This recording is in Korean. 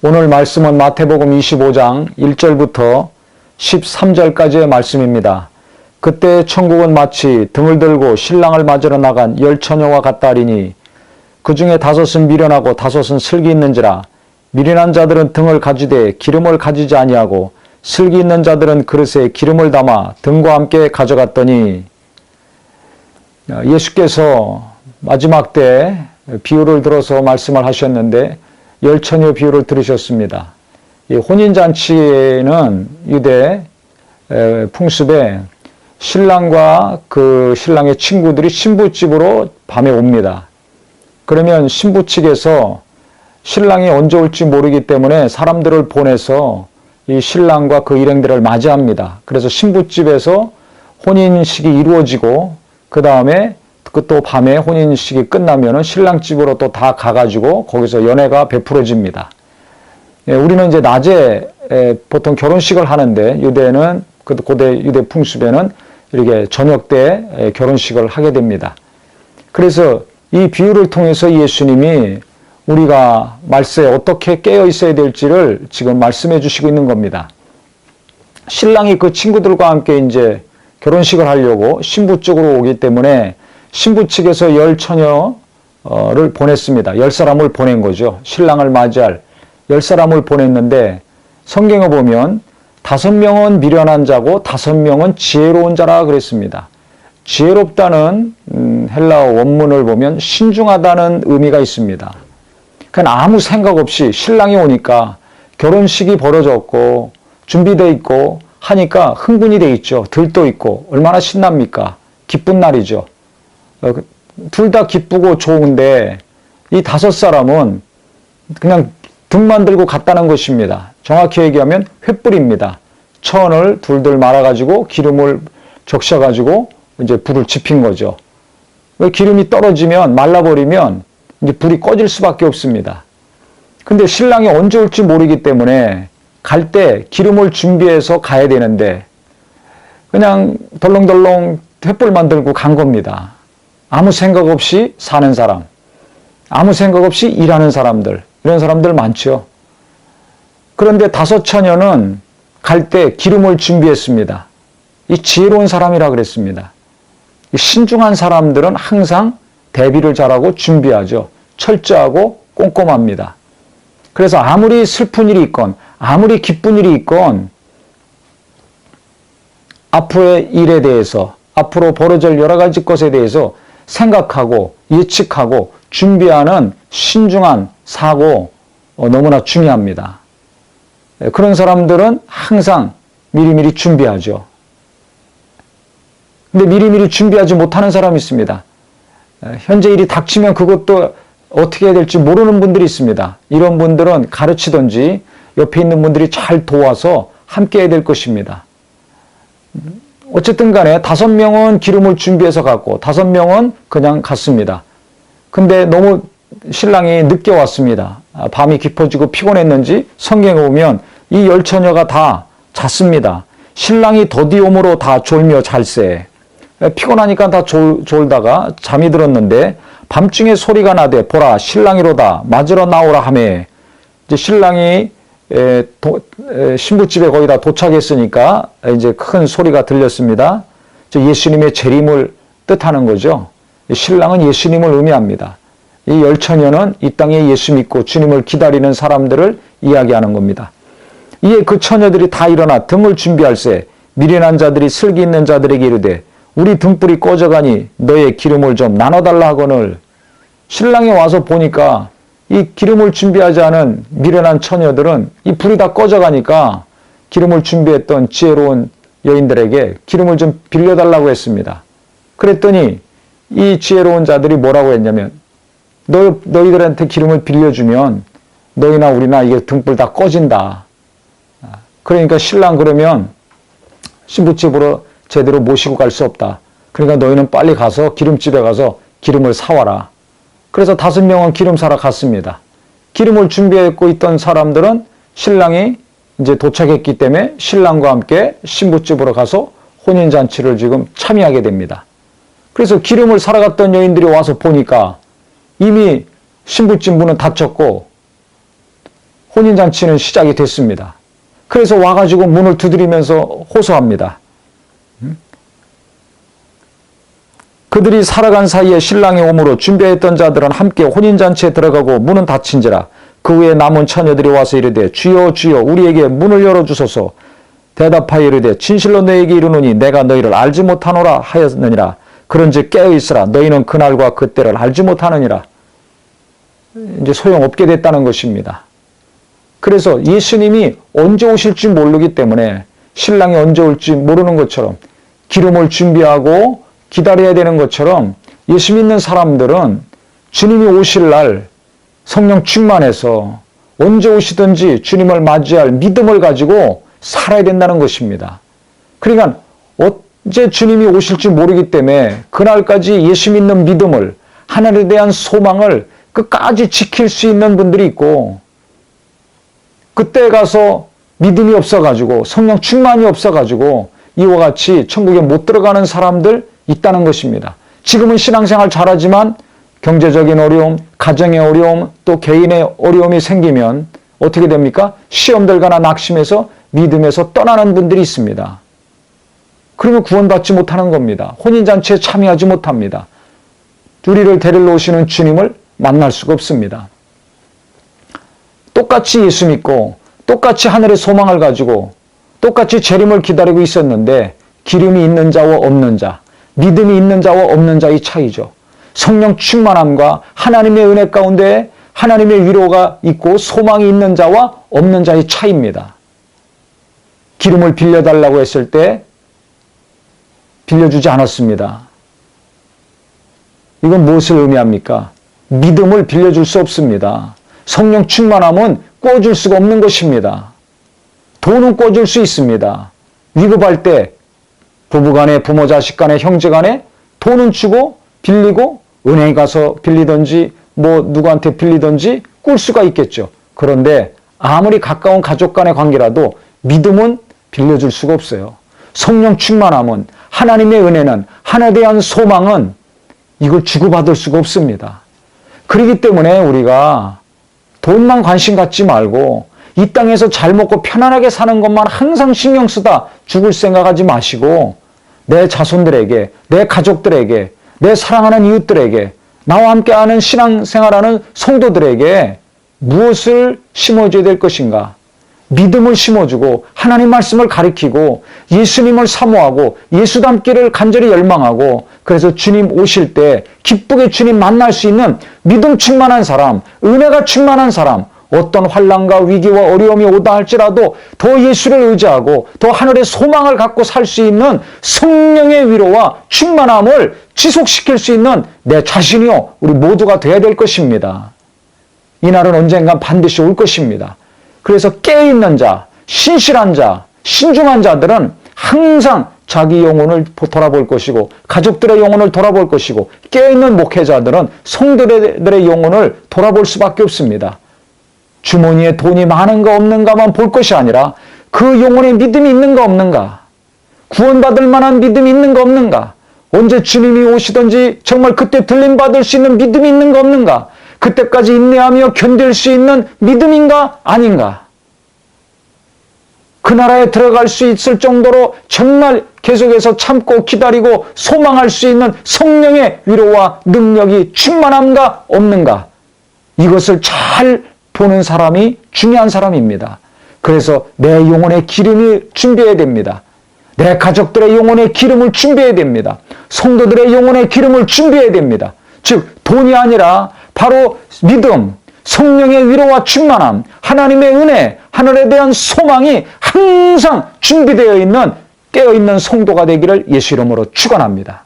오늘 말씀은 마태복음 25장 1절부터 13절까지의 말씀입니다. 그때 천국은 마치 등을 들고 신랑을 맞으러 나간 10처녀와 같다 하리니 그 중에 5은 미련하고 5은 슬기 있는지라. 미련한 자들은 등을 가지되 기름을 가지지 아니하고 슬기 있는 자들은 그릇에 기름을 담아 등과 함께 가져갔더니, 예수께서 마지막 때 비유를 들어서 말씀을 하셨는데 10처녀 비유를 들으셨습니다. 이 혼인잔치에는 유대 풍습에 신랑과 그 신랑의 친구들이 신부집으로 밤에 옵니다. 그러면 신부 측에서 신랑이 언제 올지 모르기 때문에 사람들을 보내서 이 신랑과 그 일행들을 맞이합니다. 그래서 신부집에서 혼인식이 이루어지고 그 다음에 또 밤에 혼인식이 끝나면은 신랑집으로 또 다 가가지고 거기서 연애가 베풀어집니다. 우리는 이제 낮에 보통 결혼식을 하는데 유대는 고대 유대 풍습에는 이렇게 저녁 때 결혼식을 하게 됩니다. 그래서 이 비유를 통해서 예수님이 우리가 말세에 어떻게 깨어 있어야 될지를 지금 말씀해 주시고 있는 겁니다. 신랑이 그 친구들과 함께 이제 결혼식을 하려고 신부 쪽으로 오기 때문에 신부 측에서 10처녀를 보냈습니다. 10사람을 보낸 거죠. 신랑을 맞이할 10사람을 보냈는데 성경에 보면 5명은 미련한 자고 5명은 지혜로운 자라 그랬습니다. 지혜롭다는 헬라어 원문을 보면 신중하다는 의미가 있습니다. 그냥 아무 생각 없이 신랑이 오니까 결혼식이 벌어졌고 준비되어 있고 하니까 흥분이 돼 있죠. 들떠 있고 얼마나 신납니까? 기쁜 날이죠. 둘 다 기쁘고 좋은데 이 5사람은 그냥 등만 들고 갔다는 것입니다. 정확히 얘기하면 횃불입니다. 천을 둘둘 말아가지고 기름을 적셔가지고 이제 불을 지핀 거죠. 기름이 떨어지면 말라버리면 이제 불이 꺼질 수밖에 없습니다. 근데 신랑이 언제 올지 모르기 때문에 갈 때 기름을 준비해서 가야 되는데 그냥 덜렁덜렁 횃불만 들고 간 겁니다. 아무 생각 없이 사는 사람, 아무 생각 없이 일하는 사람들, 이런 사람들 많죠. 그런데 5처녀는 갈 때 기름을 준비했습니다. 이 지혜로운 사람이라 그랬습니다. 신중한 사람들은 항상 대비를 잘하고 준비하죠. 철저하고 꼼꼼합니다. 그래서 아무리 슬픈 일이 있건 아무리 기쁜 일이 있건 앞으로의 일에 대해서 앞으로 벌어질 여러 가지 것에 대해서 생각하고 예측하고 준비하는 신중한 사고 너무나 중요합니다. 그런 사람들은 항상 미리미리 준비하죠. 근데 미리미리 준비하지 못하는 사람이 있습니다. 현재 일이 닥치면 그것도 어떻게 해야 될지 모르는 분들이 있습니다. 이런 분들은 가르치든지 옆에 있는 분들이 잘 도와서 함께 해야 될 것입니다. 어쨌든 간에 5명은 기름을 준비해서 갔고 5명은 그냥 갔습니다. 근데 너무 신랑이 늦게 왔습니다. 밤이 깊어지고 피곤했는지 성경에 보면 이 10처녀가 다 잤습니다. 신랑이 더디 오므로 다 졸며 잘세. 피곤하니까 다 졸다가 잠이 들었는데 밤중에 소리가 나되 보라 신랑이로다 맞으러 나오라 하매, 이제 신랑이 신부집에 거의 다 도착했으니까 이제 큰 소리가 들렸습니다. 예수님의 재림을 뜻하는 거죠. 신랑은 예수님을 의미합니다. 이 10처녀는 이 땅에 예수 믿고 주님을 기다리는 사람들을 이야기하는 겁니다. 이에 그 처녀들이 다 일어나 등을 준비할세 미련한 자들이 슬기 있는 자들에게 이르되 우리 등불이 꺼져가니 너의 기름을 좀 나눠달라 하거늘. 신랑이 와서 보니까 이 기름을 준비하지 않은 미련한 처녀들은 이 불이 다 꺼져가니까 기름을 준비했던 지혜로운 여인들에게 기름을 좀 빌려달라고 했습니다. 그랬더니 이 지혜로운 자들이 뭐라고 했냐면 너희들한테 기름을 빌려주면 너희나 우리나 이게 등불 다 꺼진다. 그러니까 신랑 그러면 신부집으로 제대로 모시고 갈 수 없다. 그러니까 너희는 빨리 가서 기름집에 가서 기름을 사와라. 그래서 5명은 기름 사러 갔습니다. 기름을 준비했고 있던 사람들은 신랑이 이제 도착했기 때문에 신랑과 함께 신부집으로 가서 혼인잔치를 지금 참여하게 됩니다. 그래서 기름을 사러 갔던 여인들이 와서 보니까 이미 신부집 문은 닫혔고 혼인잔치는 시작이 됐습니다. 그래서 와가지고 문을 두드리면서 호소합니다. 그들이 살아간 사이에 신랑이 오므로 준비했던 자들은 함께 혼인잔치에 들어가고 문은 닫힌지라. 그 후에 남은 처녀들이 와서 이르되 주여 주여 우리에게 문을 열어주소서. 대답하여 이르되 진실로 너에게 이르노니 내가 너희를 알지 못하노라 하였느니라. 그런즉 깨어있으라. 너희는 그날과 그때를 알지 못하느니라. 이제 소용없게 됐다는 것입니다. 그래서 예수님이 언제 오실지 모르기 때문에 신랑이 언제 올지 모르는 것처럼 기름을 준비하고 기다려야 되는 것처럼 예수 믿는 사람들은 주님이 오실 날 성령 충만해서 언제 오시든지 주님을 맞이할 믿음을 가지고 살아야 된다는 것입니다. 그러니까 언제 주님이 오실지 모르기 때문에 그날까지 예수 믿는 믿음을, 하나님에 대한 소망을 끝까지 지킬 수 있는 분들이 있고, 그때 가서 믿음이 없어가지고 성령 충만이 없어가지고 이와 같이 천국에 못 들어가는 사람들 있다는 것입니다. 지금은 신앙생활 잘하지만 경제적인 어려움, 가정의 어려움, 또 개인의 어려움이 생기면 어떻게 됩니까? 시험들과나 낙심해서 믿음에서 떠나는 분들이 있습니다. 그러면 구원받지 못하는 겁니다. 혼인잔치에 참여하지 못합니다. 우리를 데리러 오시는 주님을 만날 수가 없습니다. 똑같이 예수 믿고 똑같이 하늘의 소망을 가지고 똑같이 재림을 기다리고 있었는데 기름이 있는 자와 없는 자, 믿음이 있는 자와 없는 자의 차이죠. 성령 충만함과 하나님의 은혜 가운데 하나님의 위로가 있고 소망이 있는 자와 없는 자의 차이입니다. 기름을 빌려달라고 했을 때 빌려주지 않았습니다. 이건 무엇을 의미합니까? 믿음을 빌려줄 수 없습니다. 성령 충만함은 꿔줄 수가 없는 것입니다. 돈은 꿔줄 수 있습니다. 위급할 때 부부간에, 부모 자식간에, 형제간에 돈은 주고 빌리고 은행에 가서 빌리든지 누구한테 빌리든지 꿀 수가 있겠죠. 그런데 아무리 가까운 가족 간의 관계라도 믿음은 빌려줄 수가 없어요. 성령 충만함은, 하나님의 은혜는, 하나님에 대한 소망은 이걸 주고받을 수가 없습니다. 그렇기 때문에 우리가 돈만 관심 갖지 말고 이 땅에서 잘 먹고 편안하게 사는 것만 항상 신경 쓰다 죽을 생각하지 마시고 내 자손들에게, 내 가족들에게, 내 사랑하는 이웃들에게, 나와 함께하는 신앙생활하는 성도들에게 무엇을 심어줘야 될 것인가? 믿음을 심어주고 하나님 말씀을 가르치고 예수님을 사모하고 예수 닮기를 간절히 열망하고, 그래서 주님 오실 때 기쁘게 주님 만날 수 있는 믿음 충만한 사람, 은혜가 충만한 사람, 어떤 환난과 위기와 어려움이 오다 할지라도 더 예수를 의지하고 더 하늘의 소망을 갖고 살 수 있는 성령의 위로와 충만함을 지속시킬 수 있는 내 자신이요 우리 모두가 되어야 될 것입니다. 이날은 언젠가 반드시 올 것입니다. 그래서 깨어있는 자, 신실한 자, 신중한 자들은 항상 자기 영혼을 돌아볼 것이고 가족들의 영혼을 돌아볼 것이고, 깨어있는 목회자들은 성도들의 영혼을 돌아볼 수밖에 없습니다. 주머니에 돈이 많은가 없는가만 볼 것이 아니라 그 영혼에 믿음이 있는가 없는가, 구원받을 만한 믿음이 있는가 없는가, 언제 주님이 오시든지 정말 그때 들림받을 수 있는 믿음이 있는가 없는가, 그때까지 인내하며 견딜 수 있는 믿음인가 아닌가, 그 나라에 들어갈 수 있을 정도로 정말 계속해서 참고 기다리고 소망할 수 있는 성령의 위로와 능력이 충만함가 없는가, 이것을 잘 보는 사람이 중요한 사람입니다. 그래서 내 영혼의 기름을 준비해야 됩니다. 내 가족들의 영혼의 기름을 준비해야 됩니다. 성도들의 영혼의 기름을 준비해야 됩니다. 즉 돈이 아니라 바로 믿음, 성령의 위로와 충만함, 하나님의 은혜, 하늘에 대한 소망이 항상 준비되어 있는 깨어있는 성도가 되기를 예수 이름으로 축원합니다.